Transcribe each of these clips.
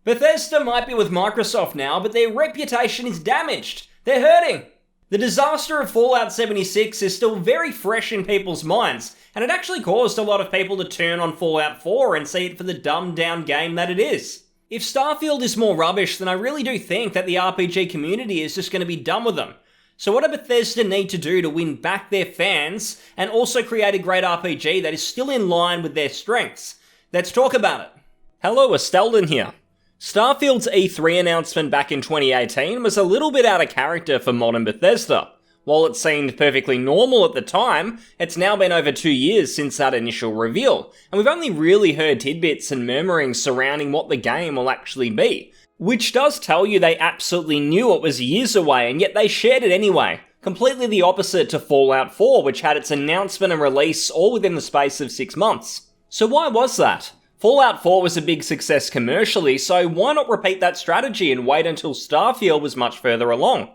Bethesda might be with Microsoft now, but their reputation is damaged. They're hurting. The disaster of Fallout 76 is still very fresh in people's minds, and it actually caused a lot of people to turn on Fallout 4 and see it for the dumbed-down game that it is. If Starfield is more rubbish, then I really do think that the RPG community is just going to be done with them. So what do Bethesda need to do to win back their fans, and also create a great RPG that is still in line with their strengths? Let's talk about it. Hello, Estelden here. Starfield's E3 announcement back in 2018 was a little bit out of character for modern Bethesda. While it seemed perfectly normal at the time, it's now been over 2 years since that initial reveal, and we've only really heard tidbits and murmurings surrounding what the game will actually be, which does tell you they absolutely knew it was years away, and yet they shared it anyway. Completely the opposite to Fallout 4, which had its announcement and release all within the space of 6 months. So why was that? Fallout 4 was a big success commercially, so why not repeat that strategy and wait until Starfield was much further along?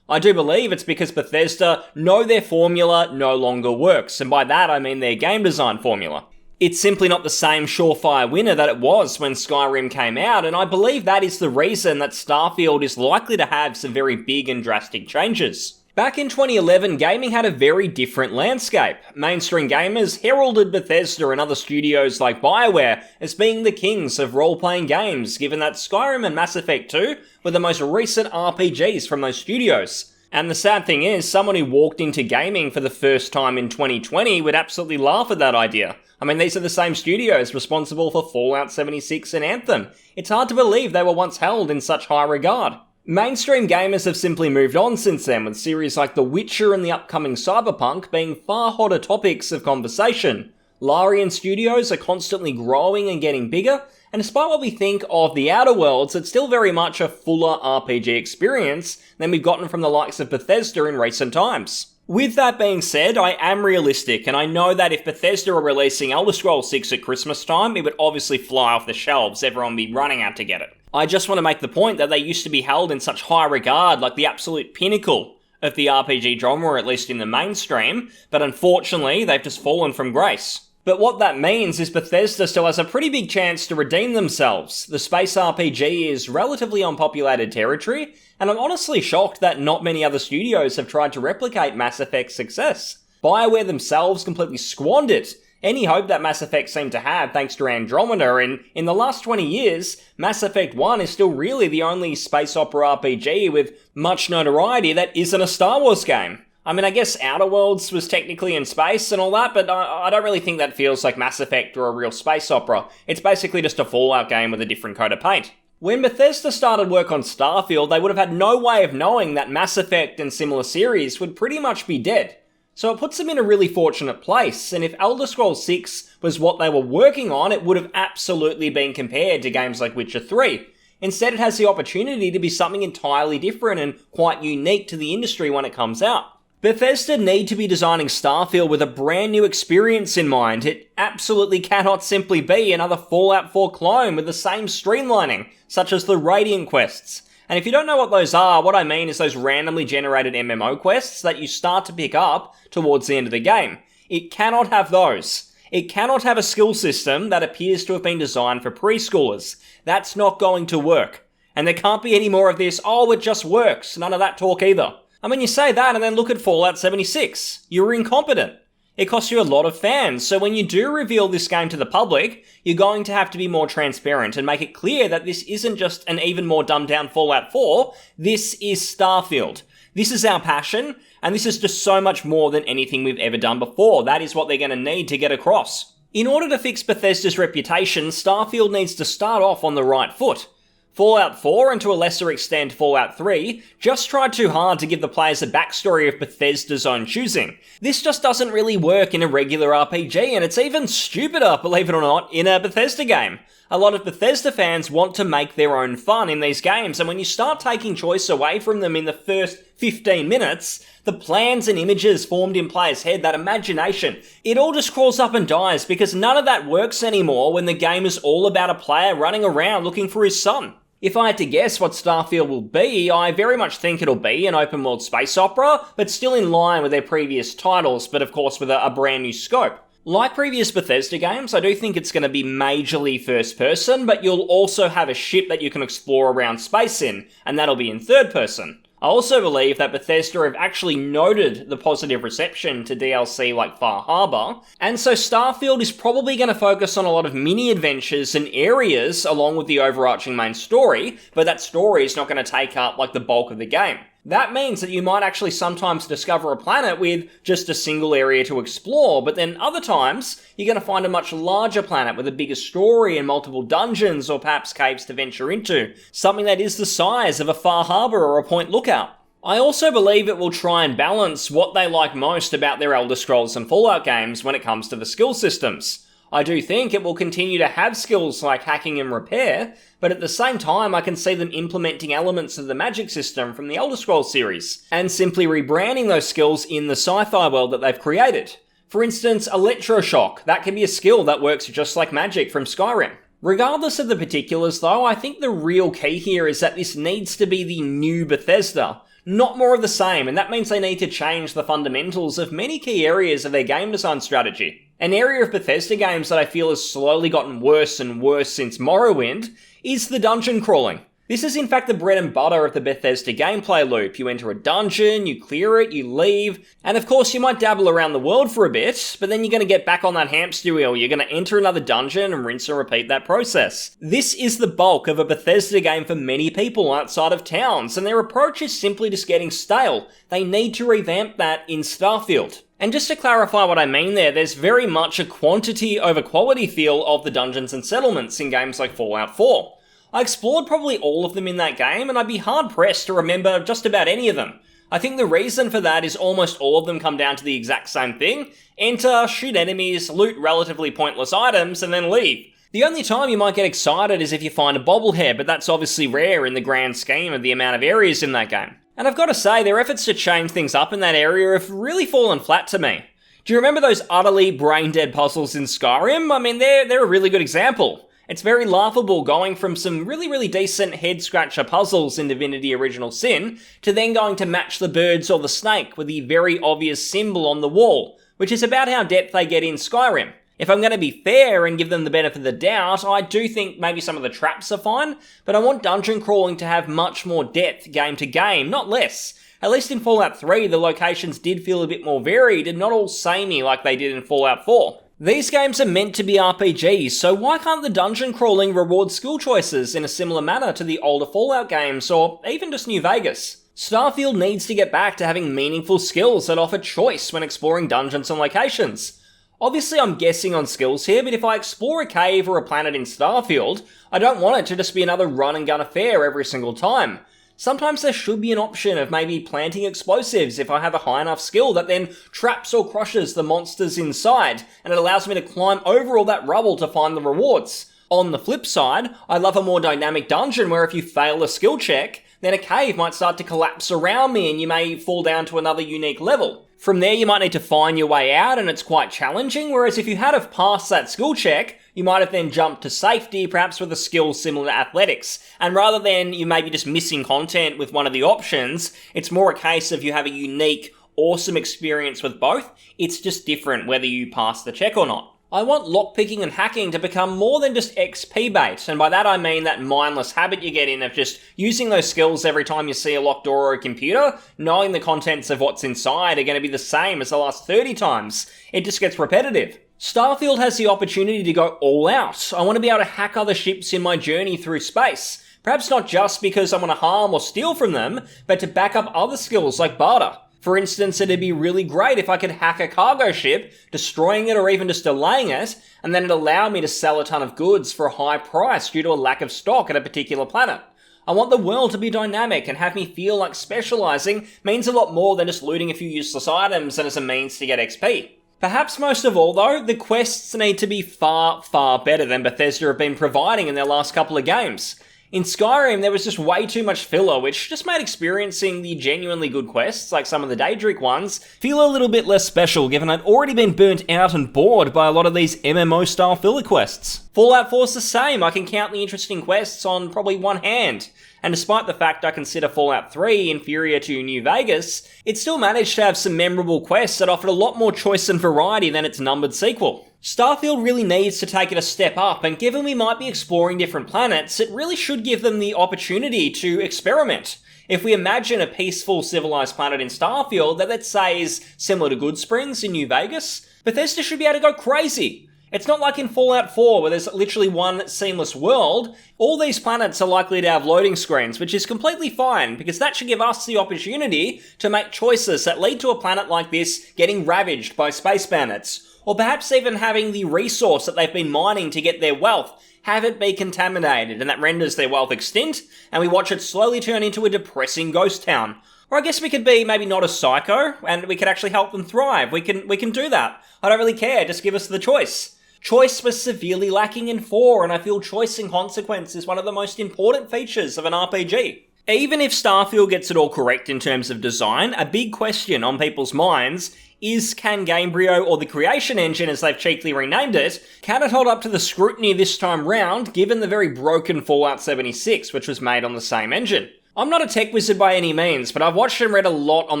I do believe it's because Bethesda know their formula no longer works, and by that I mean their game design formula. It's simply not the same surefire winner that it was when Skyrim came out, and I believe that is the reason that Starfield is likely to have some very big and drastic changes. Back in 2011, gaming had a very different landscape. Mainstream gamers heralded Bethesda and other studios like BioWare as being the kings of role-playing games, given that Skyrim and Mass Effect 2 were the most recent RPGs from those studios. And the sad thing is, someone who walked into gaming for the first time in 2020 would absolutely laugh at that idea. I mean, these are the same studios responsible for Fallout 76 and Anthem. It's hard to believe they were once held in such high regard. Mainstream gamers have simply moved on since then, with series like The Witcher and the upcoming Cyberpunk being far hotter topics of conversation. Larian Studios are constantly growing and getting bigger, and despite what we think of The Outer Worlds, it's still very much a fuller RPG experience than we've gotten from the likes of Bethesda in recent times. With that being said, I am realistic, and I know that if Bethesda are releasing Elder Scrolls 6 at Christmas time, it would obviously fly off the shelves, everyone would be running out to get it. I just want to make the point that they used to be held in such high regard, like the absolute pinnacle of the RPG genre, at least in the mainstream, but unfortunately, they've just fallen from grace. But what that means is Bethesda still has a pretty big chance to redeem themselves. The space RPG is relatively unpopulated territory, and I'm honestly shocked that not many other studios have tried to replicate Mass Effect's success. BioWare themselves completely squandered any hope that Mass Effect seemed to have thanks to Andromeda, and in the last 20 years, Mass Effect 1 is still really the only space opera RPG with much notoriety that isn't a Star Wars game. I mean, I guess Outer Worlds was technically in space and all that, but I don't really think that feels like Mass Effect or a real space opera. It's basically just a Fallout game with a different coat of paint. When Bethesda started work on Starfield, they would have had no way of knowing that Mass Effect and similar series would pretty much be dead. So it puts them in a really fortunate place, and if Elder Scrolls 6 was what they were working on, it would have absolutely been compared to games like Witcher 3. Instead, it has the opportunity to be something entirely different and quite unique to the industry when it comes out. Bethesda need to be designing Starfield with a brand new experience in mind. It absolutely cannot simply be another Fallout 4 clone with the same streamlining, such as the Radiant quests. And if you don't know what those are, what I mean is those randomly generated MMO quests that you start to pick up towards the end of the game. It cannot have those. It cannot have a skill system that appears to have been designed for preschoolers. That's not going to work. And there can't be any more of this, oh, it just works. None of that talk either. I mean, you say that and then look at Fallout 76. You were incompetent. It costs you a lot of fans, so when you do reveal this game to the public, you're going to have to be more transparent and make it clear that this isn't just an even more dumbed down Fallout 4, this is Starfield. This is our passion, and this is just so much more than anything we've ever done before. That is what they're going to need to get across. In order to fix Bethesda's reputation, Starfield needs to start off on the right foot. Fallout 4, and to a lesser extent Fallout 3, just tried too hard to give the players a backstory of Bethesda's own choosing. This just doesn't really work in a regular RPG, and it's even stupider, believe it or not, in a Bethesda game. A lot of Bethesda fans want to make their own fun in these games, and when you start taking choice away from them in the first 15 minutes, the plans and images formed in players' head, that imagination, it all just crawls up and dies because none of that works anymore when the game is all about a player running around looking for his son. If I had to guess what Starfield will be, I very much think it'll be an open-world space opera, but still in line with their previous titles, but of course with a brand new scope. Like previous Bethesda games, I do think it's going to be majorly first person, but you'll also have a ship that you can explore around space in, and that'll be in third person. I also believe that Bethesda have actually noted the positive reception to DLC like Far Harbor, and so Starfield is probably going to focus on a lot of mini-adventures and areas along with the overarching main story, but that story is not going to take up like the bulk of the game. That means that you might actually sometimes discover a planet with just a single area to explore, but then other times you're going to find a much larger planet with a bigger story and multiple dungeons or perhaps caves to venture into, something that is the size of a Far Harbor or a Point Lookout. I also believe it will try and balance what they like most about their Elder Scrolls and Fallout games when it comes to the skill systems. I do think it will continue to have skills like hacking and repair, but at the same time I can see them implementing elements of the magic system from the Elder Scrolls series, and simply rebranding those skills in the sci-fi world that they've created. For instance, electroshock, that can be a skill that works just like magic from Skyrim. Regardless of the particulars though, I think the real key here is that this needs to be the new Bethesda, not more of the same, and that means they need to change the fundamentals of many key areas of their game design strategy. An area of Bethesda games that I feel has slowly gotten worse and worse since Morrowind is the dungeon crawling. This is in fact the bread and butter of the Bethesda gameplay loop. You enter a dungeon, you clear it, you leave, and of course you might dabble around the world for a bit, but then you're going to get back on that hamster wheel, you're going to enter another dungeon and rinse and repeat that process. This is the bulk of a Bethesda game for many people outside of towns, and their approach is simply just getting stale. They need to revamp that in Starfield. And just to clarify what I mean there's very much a quantity over quality feel of the dungeons and settlements in games like Fallout 4. I explored probably all of them in that game, and I'd be hard-pressed to remember just about any of them. I think the reason for that is almost all of them come down to the exact same thing: enter, shoot enemies, loot relatively pointless items, and then leave. The only time you might get excited is if you find a bobblehead, but that's obviously rare in the grand scheme of the amount of areas in that game. And I've got to say, their efforts to change things up in that area have really fallen flat to me. Do you remember those utterly brain-dead puzzles in Skyrim? I mean, they're a really good example. It's very laughable going from some really decent head-scratcher puzzles in Divinity Original Sin to then going to match the birds or the snake with the very obvious symbol on the wall, which is about how depth they get in Skyrim. If I'm going to be fair and give them the benefit of the doubt, I do think maybe some of the traps are fine, but I want dungeon crawling to have much more depth game to game, not less. At least in Fallout 3, the locations did feel a bit more varied and not all samey like they did in Fallout 4. These games are meant to be RPGs, so why can't the dungeon crawling reward skill choices in a similar manner to the older Fallout games, or even just New Vegas? Starfield needs to get back to having meaningful skills that offer choice when exploring dungeons and locations. Obviously I'm guessing on skills here, but if I explore a cave or a planet in Starfield, I don't want it to just be another run and gun affair every single time. Sometimes there should be an option of maybe planting explosives if I have a high enough skill that then traps or crushes the monsters inside, and it allows me to climb over all that rubble to find the rewards. On the flip side, I love a more dynamic dungeon where if you fail a skill check, then a cave might start to collapse around me and you may fall down to another unique level. From there you might need to find your way out and it's quite challenging, whereas if you had have passed that skill check, you might have then jumped to safety, perhaps with a skill similar to athletics. And rather than you maybe just missing content with one of the options, it's more a case of you have a unique, awesome experience with both. It's just different whether you pass the check or not. I want lockpicking and hacking to become more than just XP bait, and by that I mean that mindless habit you get in of just using those skills every time you see a locked door or a computer, knowing the contents of what's inside are going to be the same as the last 30 times. It just gets repetitive. Starfield has the opportunity to go all out. I want to be able to hack other ships in my journey through space. Perhaps not just because I want to harm or steal from them, but to back up other skills like barter. For instance, it'd be really great if I could hack a cargo ship, destroying it or even just delaying it, and then it'd allow me to sell a ton of goods for a high price due to a lack of stock at a particular planet. I want the world to be dynamic and have me feel like specializing means a lot more than just looting a few useless items and as a means to get XP. Perhaps most of all though, the quests need to be far better than Bethesda have been providing in their last couple of games. In Skyrim, there was just way too much filler, which just made experiencing the genuinely good quests, like some of the Daedric ones, feel a little bit less special, given I'd already been burnt out and bored by a lot of these MMO-style filler quests. Fallout 4's the same. I can count the interesting quests on probably one hand. And despite the fact I consider Fallout 3 inferior to New Vegas, it still managed to have some memorable quests that offered a lot more choice and variety than its numbered sequel. Starfield really needs to take it a step up, and given we might be exploring different planets, it really should give them the opportunity to experiment. If we imagine a peaceful, civilized planet in Starfield that, let's say, is similar to Good Springs in New Vegas, Bethesda should be able to go crazy. It's not like in Fallout 4 where there's literally one seamless world. All these planets are likely to have loading screens, which is completely fine, because that should give us the opportunity to make choices that lead to a planet like this getting ravaged by space bandits, or perhaps even having the resource that they've been mining to get their wealth have it be contaminated, and that renders their wealth extinct, and we watch it slowly turn into a depressing ghost town. Or I guess we could be maybe not a psycho, and we could actually help them thrive. We can do that. I don't really care, just give us the choice. Choice was severely lacking in 4, and I feel choice and consequence is one of the most important features of an RPG. Even if Starfield gets it all correct in terms of design, a big question on people's minds is, can Gamebryo, or the Creation Engine as they've cheekily renamed it, can it hold up to the scrutiny this time round, given the very broken Fallout 76, which was made on the same engine? I'm not a tech wizard by any means, but I've watched and read a lot on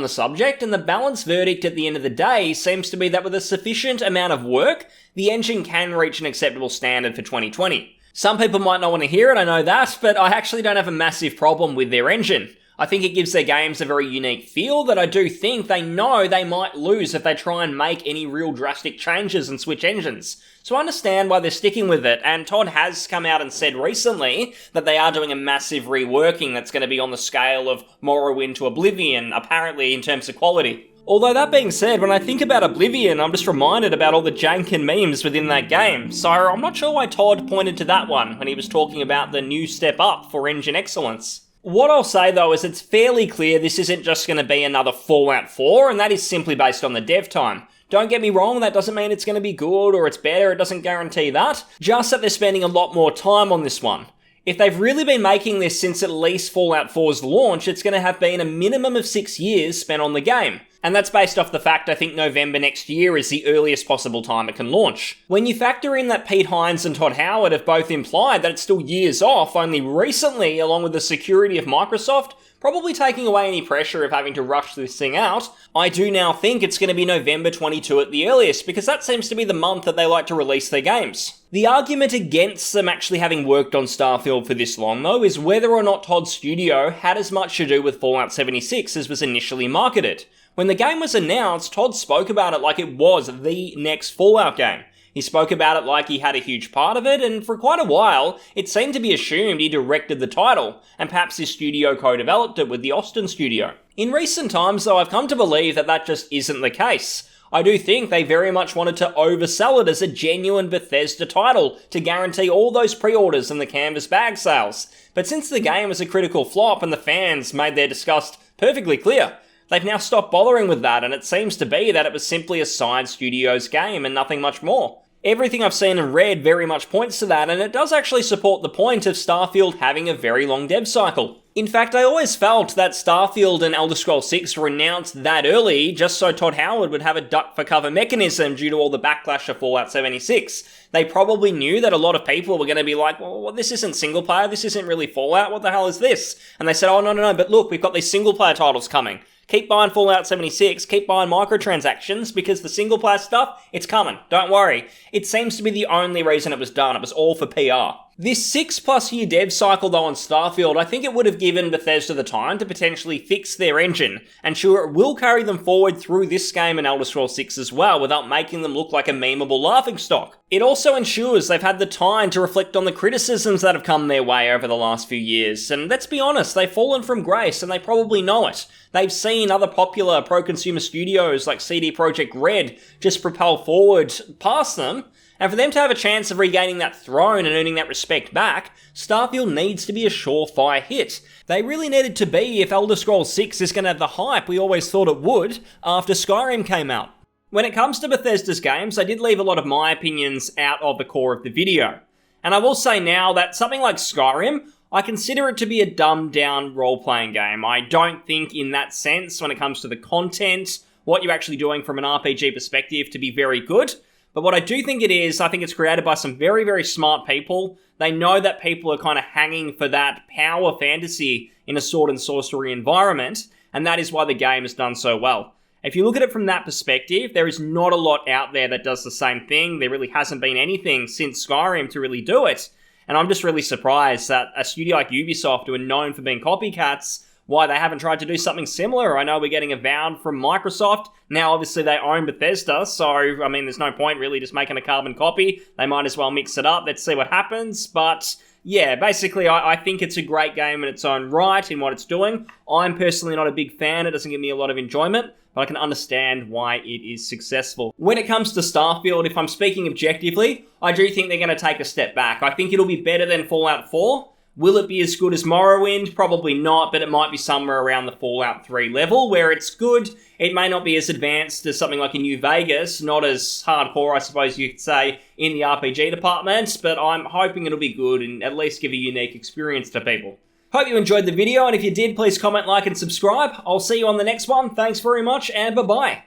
the subject, and the balanced verdict at the end of the day seems to be that with a sufficient amount of work, the engine can reach an acceptable standard for 2020. Some people might not want to hear it, I know that, but I actually don't have a massive problem with their engine. I think it gives their games a very unique feel that I do think they know they might lose if they try and make any real drastic changes and switch engines. So I understand why they're sticking with it, and Todd has come out and said recently that they are doing a massive reworking that's going to be on the scale of Morrowind to Oblivion, apparently in terms of quality. Although that being said, when I think about Oblivion, I'm just reminded about all the jank and memes within that game, so I'm not sure why Todd pointed to that one when he was talking about the new step up for engine excellence. What I'll say though is it's fairly clear this isn't just going to be another Fallout 4, and that is simply based on the dev time. Don't get me wrong, that doesn't mean it's going to be good or it's better, it doesn't guarantee that, just that they're spending a lot more time on this one. If they've really been making this since at least Fallout 4's launch, it's going to have been a minimum of 6 years spent on the game. And that's based off the fact I think November next year is the earliest possible time it can launch. When you factor in that Pete Hines and Todd Howard have both implied that it's still years off, only recently, along with the security of Microsoft, probably taking away any pressure of having to rush this thing out, I do now think it's going to be November 22 at the earliest, because that seems to be the month that they like to release their games. The argument against them actually having worked on Starfield for this long, though, is whether or not Todd's studio had as much to do with Fallout 76 as was initially marketed. When the game was announced, Todd spoke about it like it was the next Fallout game. He spoke about it like he had a huge part of it, and for quite a while, it seemed to be assumed he directed the title, and perhaps his studio co-developed it with the Austin studio. In recent times, though, I've come to believe that that just isn't the case. I do think they very much wanted to oversell it as a genuine Bethesda title to guarantee all those pre-orders and the canvas bag sales. But since the game was a critical flop and the fans made their disgust perfectly clear, they've now stopped bothering with that, and it seems to be that it was simply a side studio's game and nothing much more. Everything I've seen and read very much points to that, and it does actually support the point of Starfield having a very long dev cycle. In fact, I always felt that Starfield and Elder Scrolls 6 were announced that early just so Todd Howard would have a duck-for-cover mechanism due to all the backlash of Fallout 76. They probably knew that a lot of people were going to be like, well, this isn't single-player, this isn't really Fallout, what the hell is this? And they said, oh, no, but look, we've got these single-player titles coming. Keep buying Fallout 76, keep buying microtransactions, because the single-player stuff, it's coming, don't worry. It seems to be the only reason it was done, it was all for PR. This 6+ year dev cycle though on Starfield, I think it would have given Bethesda the time to potentially fix their engine, and sure it will carry them forward through this game and Elder Scrolls 6 as well, without making them look like a memeable laughingstock. It also ensures they've had the time to reflect on the criticisms that have come their way over the last few years, and let's be honest, they've fallen from grace and they probably know it. They've seen other popular pro-consumer studios like CD Projekt Red just propel forward past them, and for them to have a chance of regaining that throne and earning that respect back, Starfield needs to be a surefire hit. They really needed to be if Elder Scrolls 6 is going to have the hype we always thought it would after Skyrim came out. When it comes to Bethesda's games, I did leave a lot of my opinions out of the core of the video. And I will say now that something like Skyrim, I consider it to be a dumbed-down role-playing game. I don't think in that sense, when it comes to the content, what you're actually doing from an RPG perspective, to be very good. But what I do think it is, I think it's created by some very, very smart people. They know that people are kind of hanging for that power fantasy in a sword and sorcery environment, and that is why the game has done so well. If you look at it from that perspective, there is not a lot out there that does the same thing. There really hasn't been anything since Skyrim to really do it. And I'm just really surprised that a studio like Ubisoft, who are known for being copycats, why they haven't tried to do something similar. I know we're getting Avowed from Microsoft. Now, obviously, they own Bethesda, so, I mean, there's no point really just making a carbon copy. They might as well mix it up. Let's see what happens. But, yeah, basically, I think it's a great game in its own right in what it's doing. I'm personally not a big fan. It doesn't give me a lot of enjoyment, but I can understand why it is successful. When it comes to Starfield, if I'm speaking objectively, I do think they're going to take a step back. I think it'll be better than Fallout 4. Will it be as good as Morrowind? Probably not, but it might be somewhere around the Fallout 3 level, where it's good. It may not be as advanced as something like a New Vegas, not as hardcore, I suppose you could say, in the RPG department, but I'm hoping it'll be good and at least give a unique experience to people. Hope you enjoyed the video, and if you did, please comment, like, and subscribe. I'll see you on the next one. Thanks very much, and bye-bye.